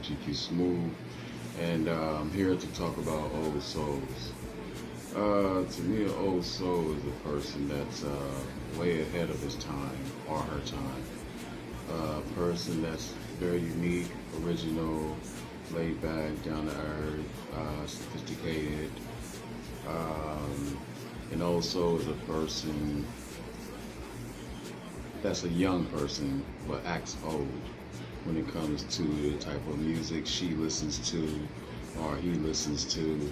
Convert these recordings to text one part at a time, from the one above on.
GQ Smooth, and I'm here to talk about old souls. To me, an old soul is a person that's way ahead of his time or her time. A person that's very unique, original, laid back, down to earth, sophisticated. Um, an old soul is a person that's a young person but acts old when it comes to the type of music she listens to or he listens to.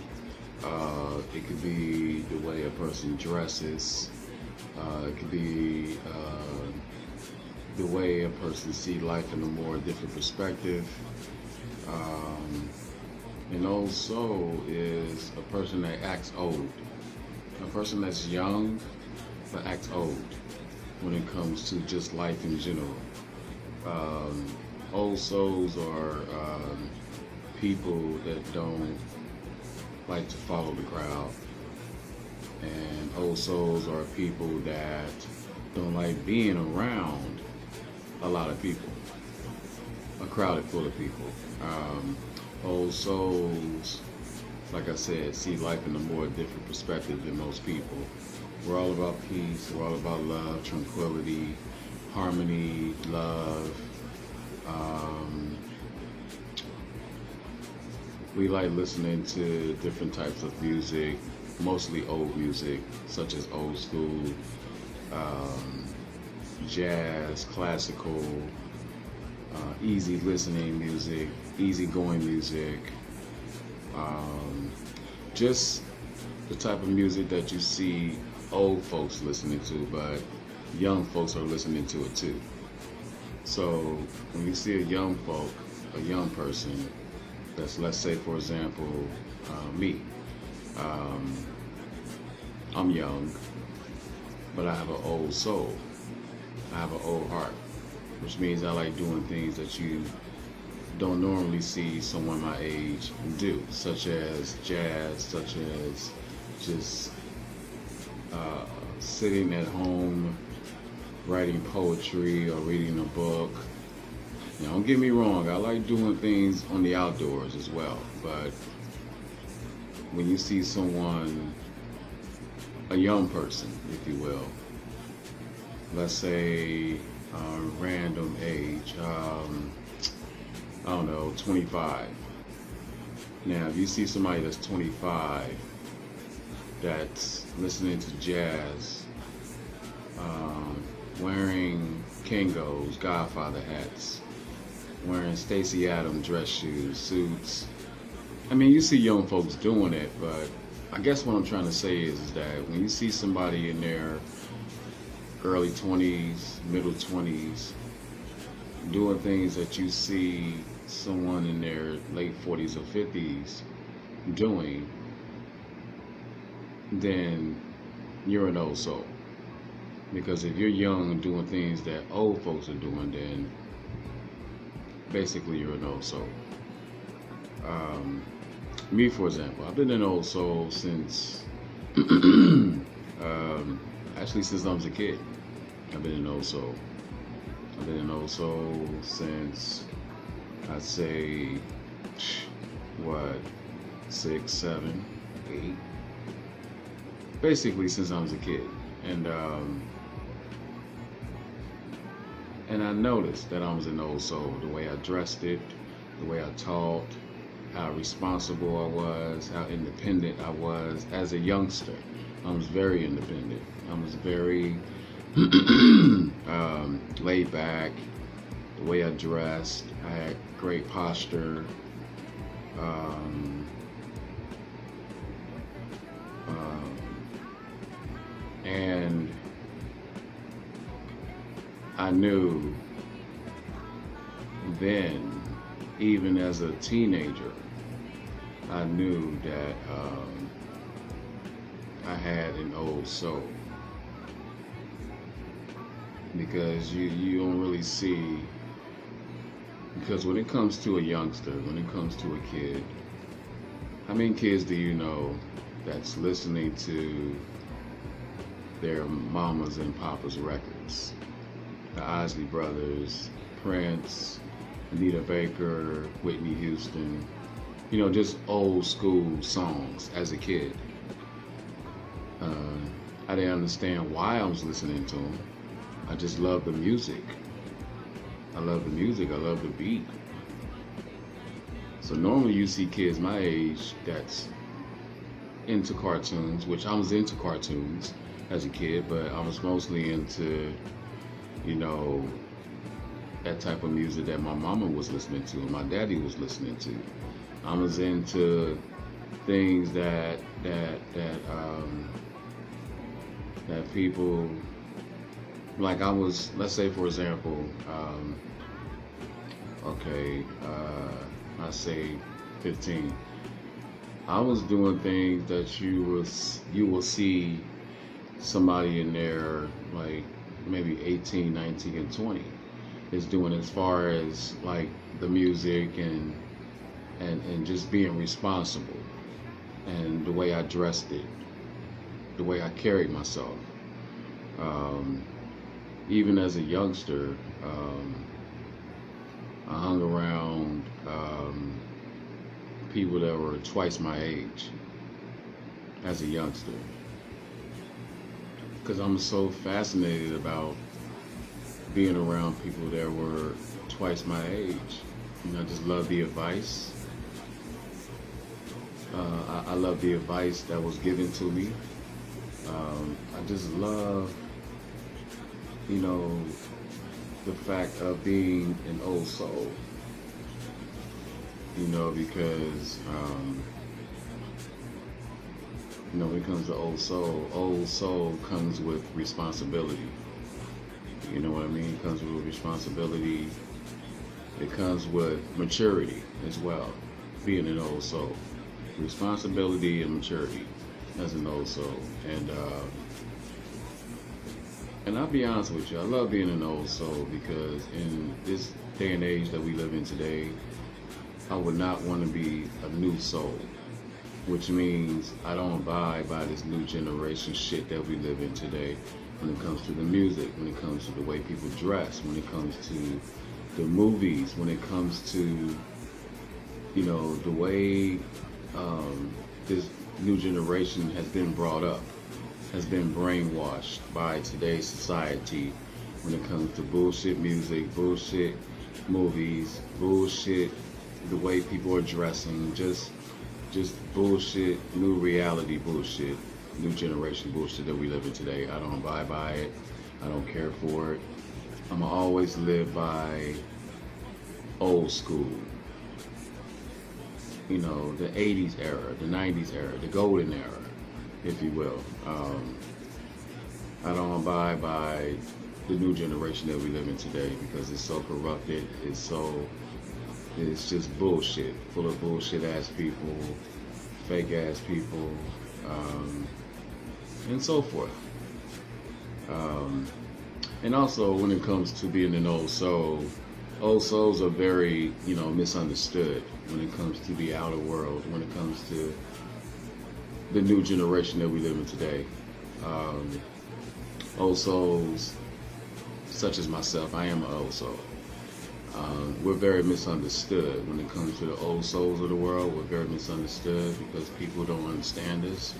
It could be the way a person dresses. It could be the way a person sees life in a more different perspective. Um, an old soul is a person that acts old. A person that's young but acts old when it comes to just life in general. Um, Old souls are people that don't like to follow the crowd, and old souls are people that don't like being around a lot of people, a crowd full of people. Old souls, like I said, see life in a more different perspective than most people. We're all about peace, we're all about love, tranquility, harmony, love. Um, we like listening to different types of music, mostly old music, such as old school, um, jazz, classical, easy listening music, easy going music, um, just the type of music that you see old folks listening to, but young folks are listening to it too. So when you see a young person, that's, let's say for example, me, um, I'm young, but I have an old soul. I have an old heart, which means I like doing things that you don't normally see someone my age do, such as jazz, such as just sitting at home writing poetry or reading a book. Now, don't get me wrong, I like doing things on the outdoors as well, but when you see someone, a young person, if you will, let's say random age, I don't know, 25. Now, if you see somebody that's 25 that's listening to jazz, wearing Kangos, Godfather hats, wearing Stacey Adams dress shoes, suits. I mean, you see young folks doing it, but I guess what I'm trying to say is that when you see somebody in their early 20s, middle 20s, doing things that you see someone in their late 40s or 50s doing, then you're an old soul. Because if you're young and doing things that old folks are doing, then basically you're an old soul. Me, for example, I've been an old soul since, actually since I was a kid. I've been an old soul. I've been an old soul since, I'd say, what, 6, 7, 8? Basically since I was a kid. And I noticed that I was an old soul, the way I dressed it, the way I talked, how responsible I was, how independent I was as a youngster. I was very independent. I was very laid back, the way I dressed. I had great posture. And I knew then, even as a teenager, I knew that I had an old soul. Because you don't really see, because when it comes to a youngster, when it comes to a kid, how many kids do you know that's listening to their mamas and papas records? The Isley Brothers, Prince, Anita Baker, Whitney Houston, you know, just old school songs as a kid. Uh, I didn't understand why I was listening to them. I just love the music. I love the music. I love the beat. So normally you see kids my age that's into cartoons, which I was into cartoons as a kid, but I was mostly into, you know, that type of music that my mama was listening to and my daddy was listening to. I was into things that people like. I was, let's say for example, okay, I say 15. I was doing things that you will see somebody in there like maybe 18, 19, and 20 is doing, as far as like the music and just being responsible, and the way I dressed it, the way I carried myself. Um, Even as a youngster, I hung around people that were twice my age as a youngster, because I'm so fascinated about being around people that were twice my age. You know, I just love the advice. I love the advice that was given to me. I just love, you know, the fact of being an old soul. You know, because you know, when it comes to old soul comes with responsibility. You know what I mean? It comes with responsibility. It comes with maturity as well. Being an old soul, responsibility and maturity as an old soul, and I'll be honest with you, I love being an old soul because in this day and age that we live in today, I would not want to be a new soul, which means I don't abide by this new generation shit that we live in today when it comes to the music, when it comes to the way people dress, when it comes to the movies, when it comes to, you know, the way this new generation has been brought up, has been brainwashed by today's society when it comes to bullshit music, bullshit movies, bullshit the way people are dressing, just bullshit, new reality bullshit, new generation bullshit that we live in today. I don't abide by it. I don't care for it. I'm gonna always live by old school. You know, the 80s era, the 90s era, the golden era, if you will. I don't abide by the new generation that we live in today because it's so corrupted. It's just bullshit, full of bullshit ass people, fake ass people, and so forth. And also, when it comes to being an old souls are very, you know, misunderstood when it comes to the outer world, when it comes to the new generation that we live in today. Old souls, such as myself, I am an old soul. We're very misunderstood when it comes to the old souls of the world. We're very misunderstood because people don't understand us,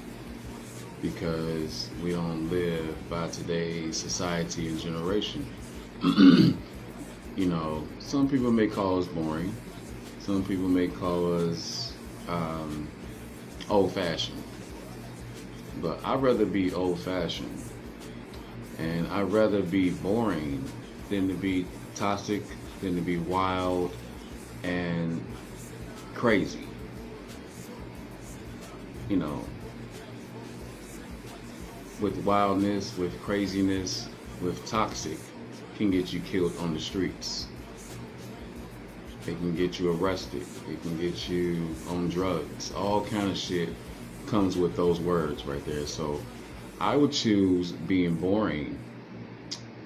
because we don't live by today's society and generation. You know, some people may call us boring. Some people may call us old-fashioned. But I'd rather be old-fashioned, and I'd rather be boring than to be toxic, than to be wild and crazy. You know, with wildness, with craziness, with toxic, can get you killed on the streets. It can get you arrested. It can get you on drugs. All kind of shit comes with those words right there. So I would choose being boring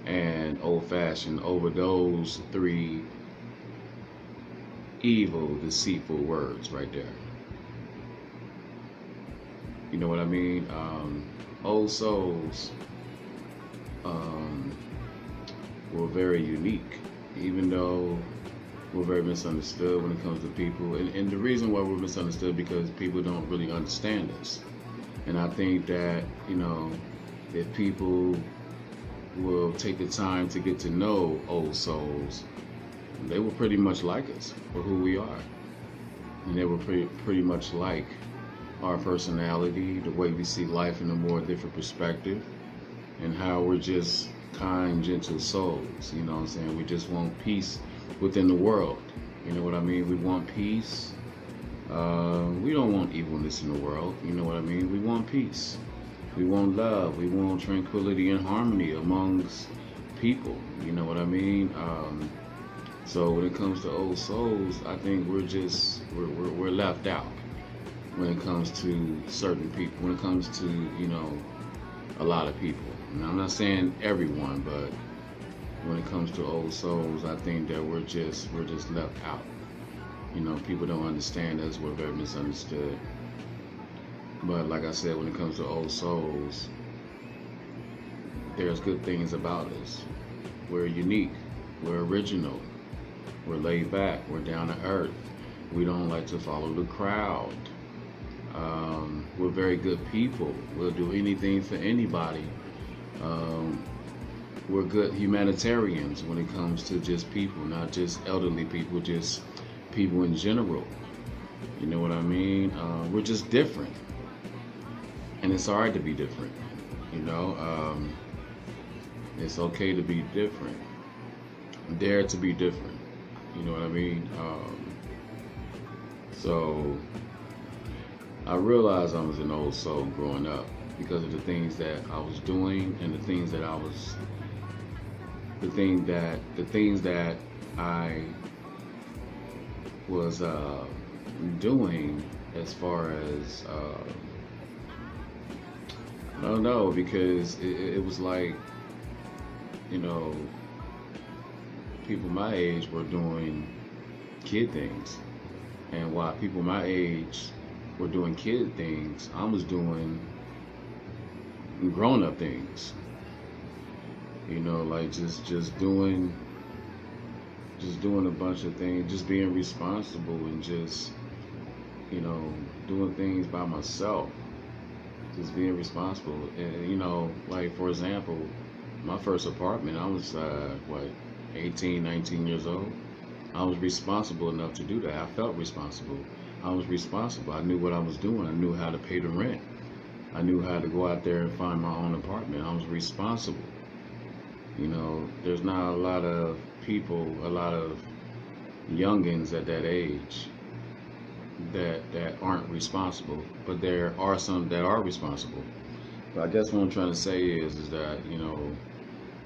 and old-fashioned over those three evil, deceitful words right there. You know what I mean? Old souls were very unique, even though We're very misunderstood when it comes to people, and the reason why we're misunderstood because people don't really understand us. And I think that if people will take the time to get to know old souls, they will pretty much like us for who we are, and they will pretty much like our personality, the way we see life in a more different perspective, and how we're just kind, gentle souls. You know what I'm saying? We just want peace within the world. You know what I mean? We want peace. We don't want evilness in the world. You know what I mean? We want peace. We want love. We want tranquility and harmony amongst people. You know what I mean? So when it comes to old souls, I think we're left out when it comes to certain people. When it comes to a lot of people. Now, I'm not saying everyone, but when it comes to old souls, I think that we're just left out. People don't understand us. We're very misunderstood. But like I said, when it comes to old souls, there's good things about us. We're unique. We're original. We're laid back. We're down to earth. We don't like to follow the crowd. We're very good people. We'll do anything for anybody. We're good humanitarians when it comes to just people, not just elderly people, just people in general. You know what I mean? We're just different. And it's all right to be different. It's okay to be different. Dare to be different. You know what I mean? So I realized I was an old soul growing up because of the things that I was doing and the things that I was doing as far as I don't know, because it was like people my age were doing kid things, and while people my age were doing kid things, I was doing grown up things. Like just doing a bunch of things, just being responsible, and just doing things by myself, just being responsible. And like for example, my first apartment, I was 18, 19 years old. I was responsible enough to do that. I felt responsible. I was responsible. I knew what I was doing. I knew how to pay the rent. I knew how to go out there and find my own apartment. I was responsible. There's not a lot of people, a lot of youngins at that age that aren't responsible, but there are some that are responsible. But I guess what I'm trying to say is that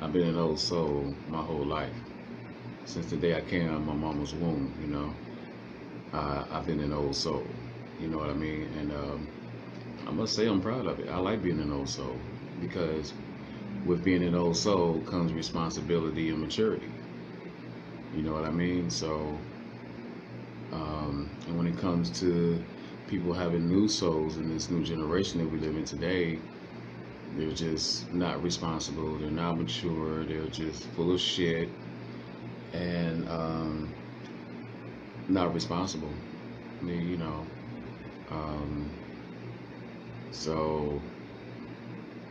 I've been an old soul my whole life. Since the day I came out of my mama's womb, I've been an old soul. You know what I mean? And I must say I'm proud of it. I like being an old soul because with being an old soul comes responsibility and maturity. You know what I mean? So, and when it comes to people having new souls in this new generation that we live in today, they're just not responsible. They're not mature. They're just full of shit and not responsible. I mean, so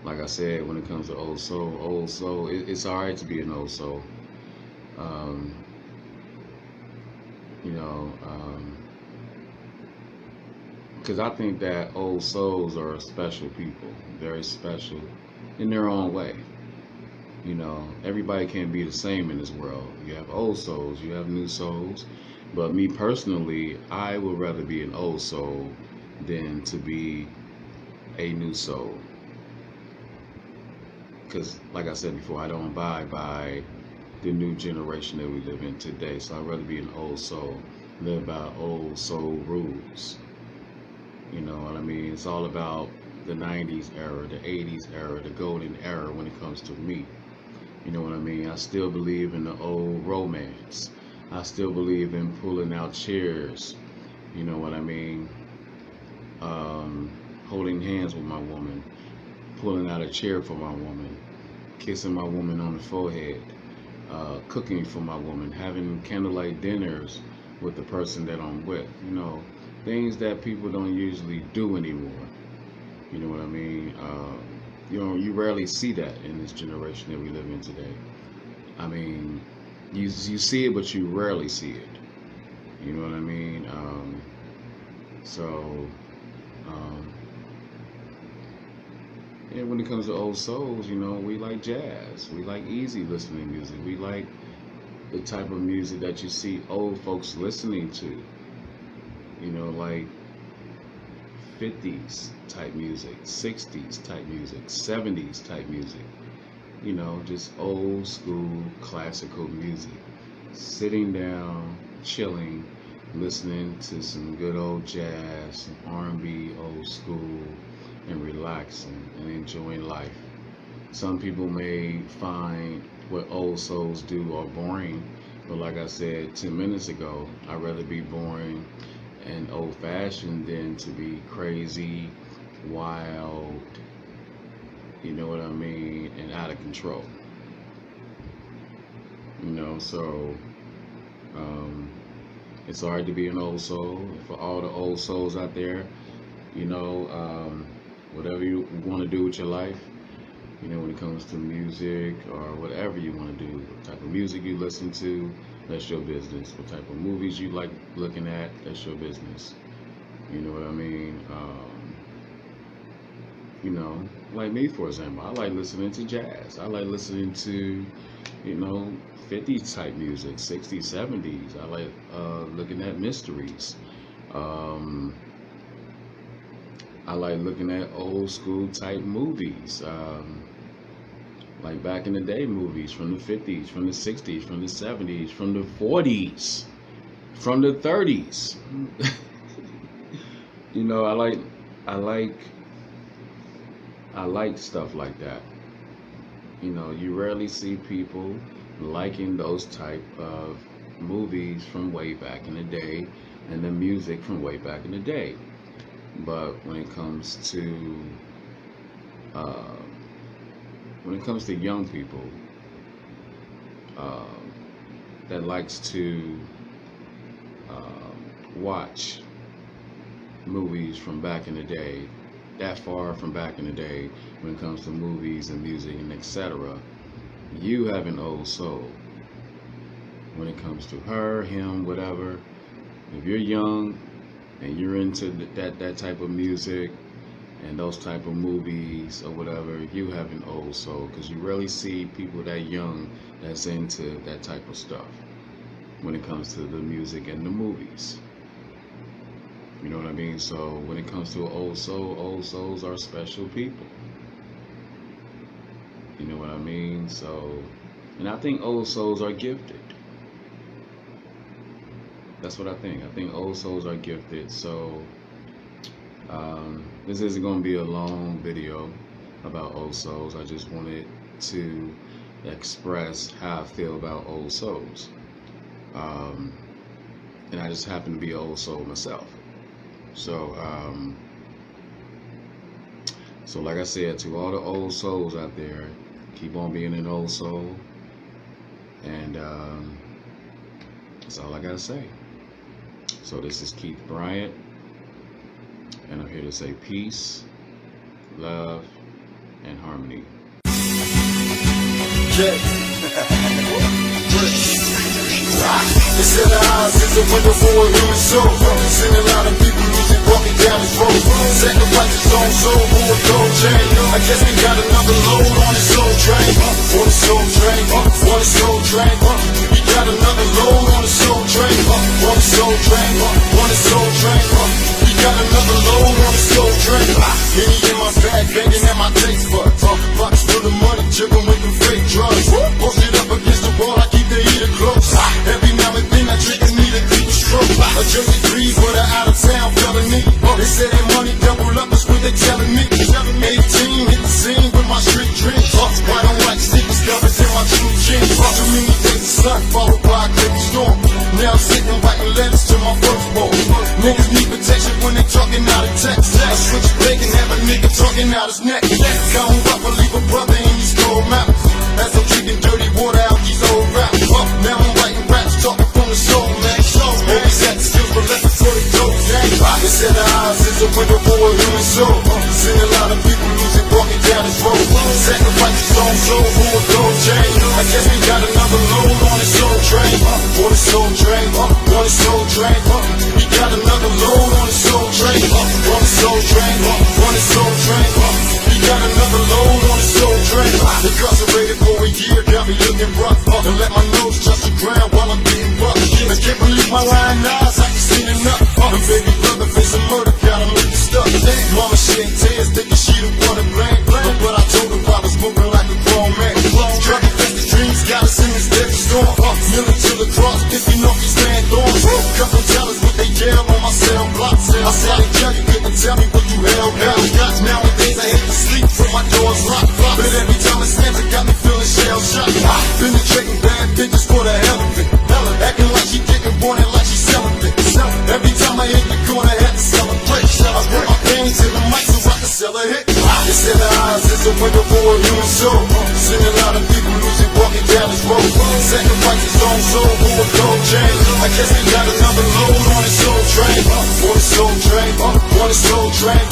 like I said, when it comes to old soul, it's all right to be an old soul. Um, you know, because I think that old souls are special people, very special in their own way. Everybody can't be the same in this world. You have old souls, you have new souls, but me personally, I would rather be an old soul than to be a new soul. Because, like I said before, I don't abide by the new generation that we live in today. So I'd rather be an old soul, live by old soul rules. You know what I mean? It's all about the 90s era, the 80s era, the golden era when it comes to me. You know what I mean? I still believe in the old romance. I still believe in pulling out chairs. You know what I mean? Holding hands with my woman, pulling out a chair for my woman, kissing my woman on the forehead. cooking for my woman, having candlelight dinners with the person that I'm with. Things that people don't usually do anymore. You know what I mean? You rarely see that in this generation that we live in today. I mean, you see it, but you rarely see it. You know what I mean? And when it comes to old souls, we like jazz. We like easy listening music. We like the type of music that you see old folks listening to. Like 50s type music, 60s type music, 70s type music. Just old school classical music. Sitting down, chilling, listening to some good old jazz, some R&B, old school, and relaxing and enjoying life. Some people may find what old souls do are boring, but like I said 10 minutes ago, I'd rather be boring and old-fashioned than to be crazy, wild, you know what I mean, and out of control. So it's hard to be an old soul. For all the old souls out there, whatever you want to do with your life, when it comes to music or whatever you want to do, what type of music you listen to, that's your business. What type of movies you like looking at, that's your business. You know what I mean? Like me, for example, I like listening to jazz. I like listening to, 50s type music, 60s, 70s. I like looking at mysteries. I like looking at old school type movies, like back in the day movies from the 50s, from the 60s, from the 70s, from the 40s, from the 30s. I like stuff like that. You rarely see people liking those type of movies from way back in the day and the music from way back in the day. But when it comes to young people that likes to watch movies from back in the day, that far from back in the day, when it comes to movies and music and etc., you have an old soul. When it comes to her, him, whatever, if you're young and you're into that type of music and those type of movies or whatever, you have an old soul, because you rarely see people that young that's into that type of stuff when it comes to the music and the movies. You know what I mean? So when it comes to an old souls are special people. You know what I mean? So, and I think old souls are gifted. That's what I think. I think old souls are gifted. So this isn't going to be a long video about old souls. I just wanted to express how I feel about old souls. And I just happen to be an old soul myself. So like I said, to all the old souls out there, keep on being an old soul. And that's all I got to say. So this is Keith Bryant, and I'm here to say peace, love, and harmony. It's in the eyes, it's a window for a human soul. Seen a lot of people losing, walking down this road. Sacrifice his own soul for a gold chain. I guess we got another load on his soul train. On his soul train, on his soul train. We got another load on his soul train. On his soul train, on his soul train. We got another load on his soul train. Henny in my bag, banging at my taste buds. Pockets full of money, dripping with them fake drugs. Posted up against the wall, I keep the heater close. Every now and then I drink and need a deep stroke. A jersey breeze, but an out of town felony. They say that money double up, that's what they telling me. 18, hit the scene with my street dreams. White on white sneakers, covers in my true jeans. Too many days of sun, followed by a crazy storm. Now I'm sitting writing letters to my firstborn. Niggas need protection when they talking out of text. I switch blade and have a nigga talking out his neck. Gone up, I leave a brother in these cold mountains. As I'm drinking dirty water out these old raps. for a human soul. Seen a lot of people losing, walking down this road. Sacrifice his own soul for a gold chain. I guess we got another load on his soul train. On his soul train, on his soul train. He got another load on his soul train. On his soul train, on his soul train. He got another load on his soul train. Incarcerated for a year, got me looking rough. And let my nose touch the ground while I'm getting rough. I can't believe my lying eyes, I can see enough. And baby brother facing murder, got him looking stuck. Mama shed tears, thinking she the one to blame. But I told her I was moving like a grown man. Drug infested dreams, got us in this deadly storm. Kneeling to the cross, picking off these man thorns. Couple tellers with they yell on my cell block. I said they tell you, couldn't tell me what you held got. Nowadays I hate to sleep from my doors locked. But every time it snaps, it got me feeling shell shocked. Penetrating bad bitches for the hell of it. Acting like she didn't want it, like she selling it. Every time I hit the corner, I had to celebrate. I bring my pain to the mic so I can sell a hit. They said the eyes is a window for a human soul. Seen a lot of people losing, walking down this road. Sacrifice his own soul for a gold chain. I guess he got another load on his soul train. On his soul train, on his soul train.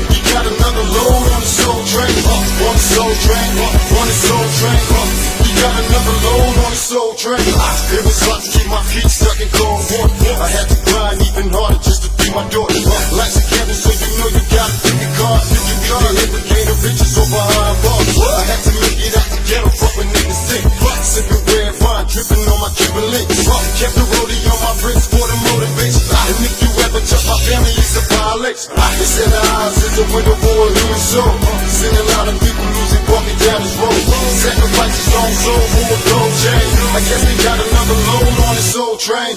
He got another load on his soul train. On his soul train, on his soul train. He got another load on his soul train. It was hard to keep my feet stuck in cold water. I had to grind even harder just to feed my daughter. Life's a gamble, so you know you gotta pick a card. You gotta hit the game of riches or behind bars. I had to make it out the ghetto, fuck with niggas sick. Sipping red wine, dripping on my Cuban links. Kept the rollie on my wrist for the motivation. And if you ever touch my family, it's a violation. They said the eyes is a window for a human soul. Seen a lot of people losing, walking down this road. Sacrifice his own soul for a gold chain. I guess they got another load on his soul train.